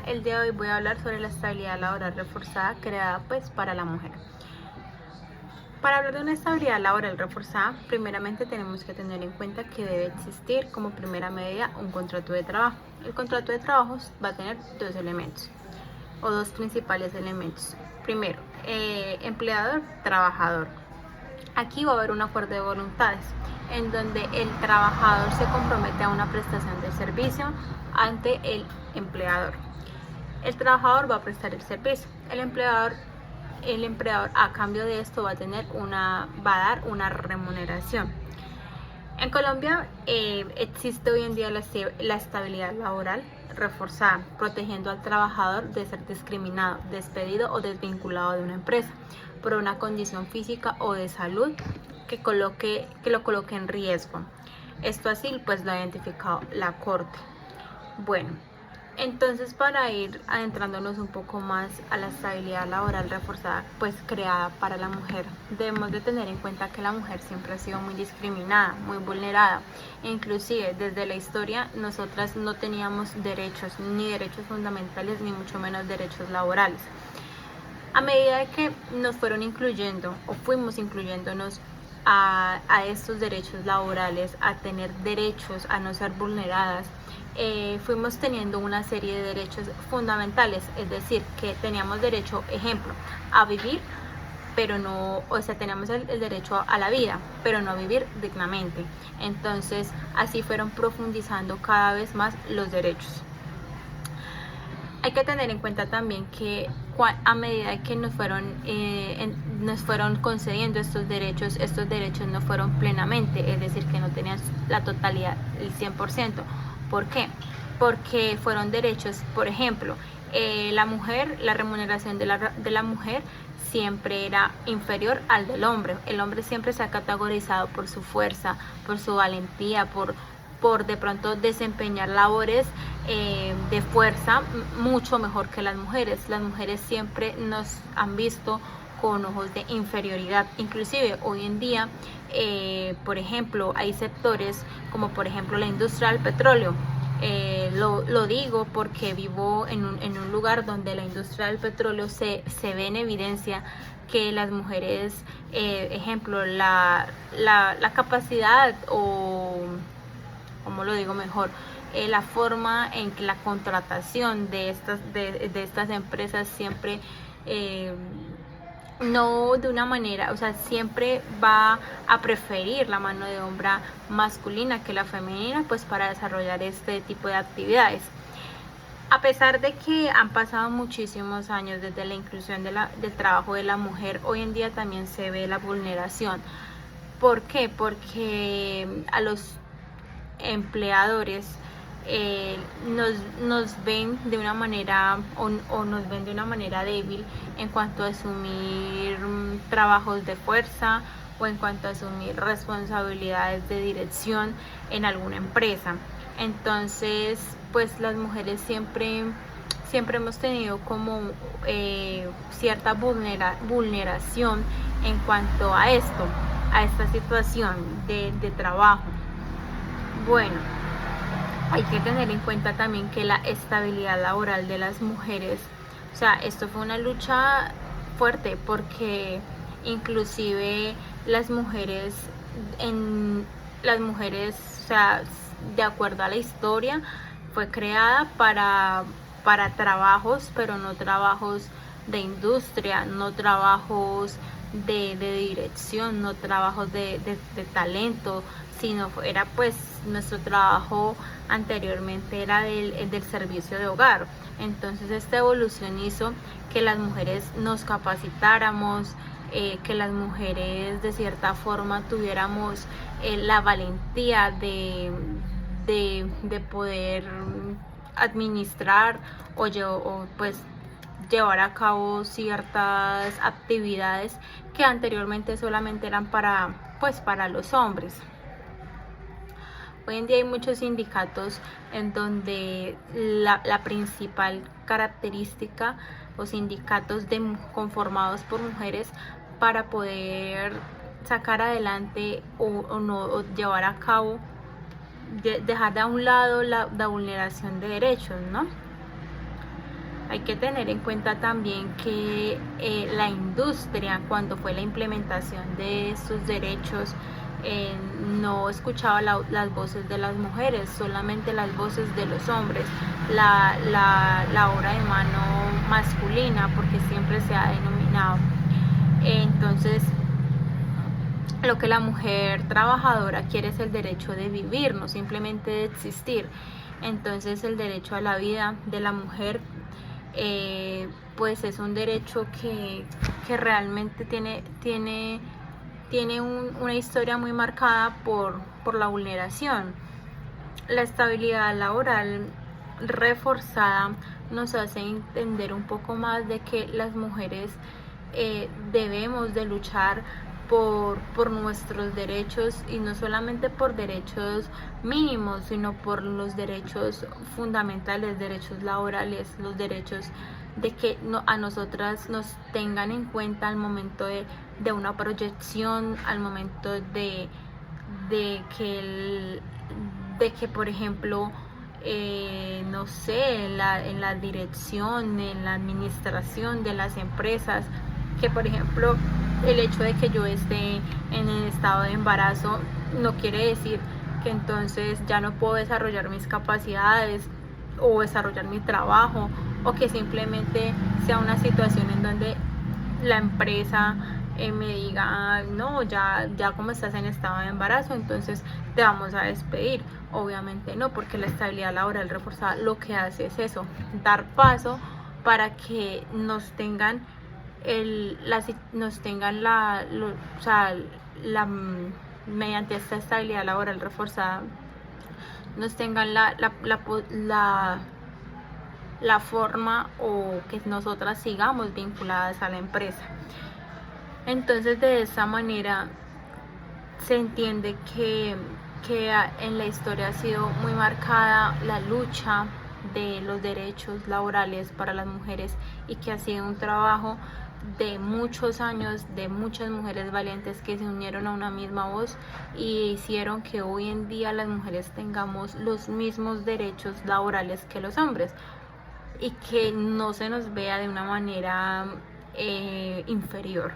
El día de hoy voy a hablar sobre la estabilidad laboral reforzada creada para la mujer. Para hablar de una estabilidad laboral reforzada, primeramente tenemos que tener en cuenta que debe existir como primera medida un contrato de trabajo. El contrato de trabajo va a tener dos elementos o dos principales elementos. Primero, empleador, trabajador. Aquí va a haber un acuerdo de voluntades en donde el trabajador se compromete a una prestación de servicio ante el empleador. El trabajador va a prestar el servicio. El empleador a cambio de esto va a dar una remuneración. En Colombia existe hoy en día la estabilidad laboral reforzada, protegiendo al trabajador de ser discriminado, despedido o desvinculado de una empresa por una condición física o de salud que lo coloque en riesgo. Esto así pues lo ha identificado la Corte. Bueno, entonces para ir adentrándonos un poco más a la estabilidad laboral reforzada pues creada para la mujer, debemos de tener en cuenta que la mujer siempre ha sido muy discriminada, muy vulnerada, e inclusive desde la historia nosotras no teníamos derechos, ni derechos fundamentales, ni mucho menos derechos laborales. A medida de que nos fueron incluyendo o fuimos incluyéndonos a estos derechos laborales, a tener derechos, a no ser vulneradas, fuimos teniendo una serie de derechos fundamentales, es decir, que teníamos derecho, ejemplo, a vivir, pero no, o sea, teníamos el derecho a la vida, pero no a vivir dignamente. Entonces, así fueron profundizando cada vez más los derechos. Hay que tener en cuenta también que a medida que nos fueron concediendo estos derechos no fueron plenamente, es decir, que no tenían la totalidad, el 100%. ¿Por qué? Porque fueron derechos, por ejemplo, la remuneración de la mujer siempre era inferior al del hombre. El hombre siempre se ha categorizado por su fuerza, por su valentía, por de pronto desempeñar labores de fuerza mucho mejor que las mujeres. Las mujeres siempre nos han visto con ojos de inferioridad. Inclusive hoy en día, por ejemplo, hay sectores como por ejemplo la industria del petróleo. Lo digo porque vivo en un lugar donde la industria del petróleo se ve en evidencia que las mujeres, ejemplo, la capacidad o, como lo digo mejor, la forma en que la contratación de estas empresas siempre no de una manera, o sea, siempre va a preferir la mano de obra masculina que la femenina, pues para desarrollar este tipo de actividades. A pesar de que han pasado muchísimos años desde la inclusión del trabajo de la mujer, hoy en día también se ve la vulneración. ¿Por qué? Porque a los empleadores nos ven de una manera o nos ven de una manera débil en cuanto a asumir trabajos de fuerza o en cuanto a asumir responsabilidades de dirección en alguna empresa. Entonces, pues las mujeres siempre hemos tenido como cierta vulneración en cuanto a esto, a esta situación de trabajo. Bueno, hay que tener en cuenta también que la estabilidad laboral de las mujeres, o sea, esto fue una lucha fuerte porque inclusive las mujeres, o sea, de acuerdo a la historia, fue creada para trabajos, pero no trabajos de industria, no trabajos de dirección, no trabajos de talento, sino era pues nuestro trabajo anteriormente era del servicio de hogar. Entonces esta evolución hizo que las mujeres nos capacitáramos, que las mujeres de cierta forma tuviéramos la valentía de poder administrar o pues llevar a cabo ciertas actividades que anteriormente solamente eran para los hombres. Hoy en día hay muchos sindicatos en donde la principal característica o sindicatos conformados por mujeres para poder sacar adelante o llevar a cabo, dejar de un lado la vulneración de derechos, ¿no? Hay que tener en cuenta también que la industria, cuando fue la implementación de sus derechos, no escuchaba las voces de las mujeres, solamente las voces de los hombres, la obra de mano masculina, porque siempre se ha denominado. Entonces, lo que la mujer trabajadora quiere es el derecho de vivir, no simplemente de existir. Entonces, el derecho a la vida de la mujer pues es un derecho que realmente tiene una historia muy marcada por la vulneración. La estabilidad laboral reforzada nos hace entender un poco más de que las mujeres debemos de luchar por nuestros derechos, y no solamente por derechos mínimos, sino por los derechos fundamentales, derechos laborales, los derechos de que a nosotras nos tengan en cuenta al momento de una proyección, al momento de que por ejemplo, no sé, en la dirección, en la administración de las empresas, que por ejemplo el hecho de que yo esté en el estado de embarazo no quiere decir que entonces ya no puedo desarrollar mis capacidades o desarrollar mi trabajo, o que simplemente sea una situación en donde la empresa me diga, no, ya como estás en estado de embarazo, entonces te vamos a despedir. Obviamente no, porque la estabilidad laboral reforzada lo que hace es eso, dar paso para que nos tengan mediante esta estabilidad laboral reforzada, nos tengan la forma, o que nosotras sigamos vinculadas a la empresa. Entonces, de esta manera se entiende que en la historia ha sido muy marcada la lucha de los derechos laborales para las mujeres, y que ha sido un trabajo de muchos años, de muchas mujeres valientes que se unieron a una misma voz y hicieron que hoy en día las mujeres tengamos los mismos derechos laborales que los hombres, y que no se nos vea de una manera inferior.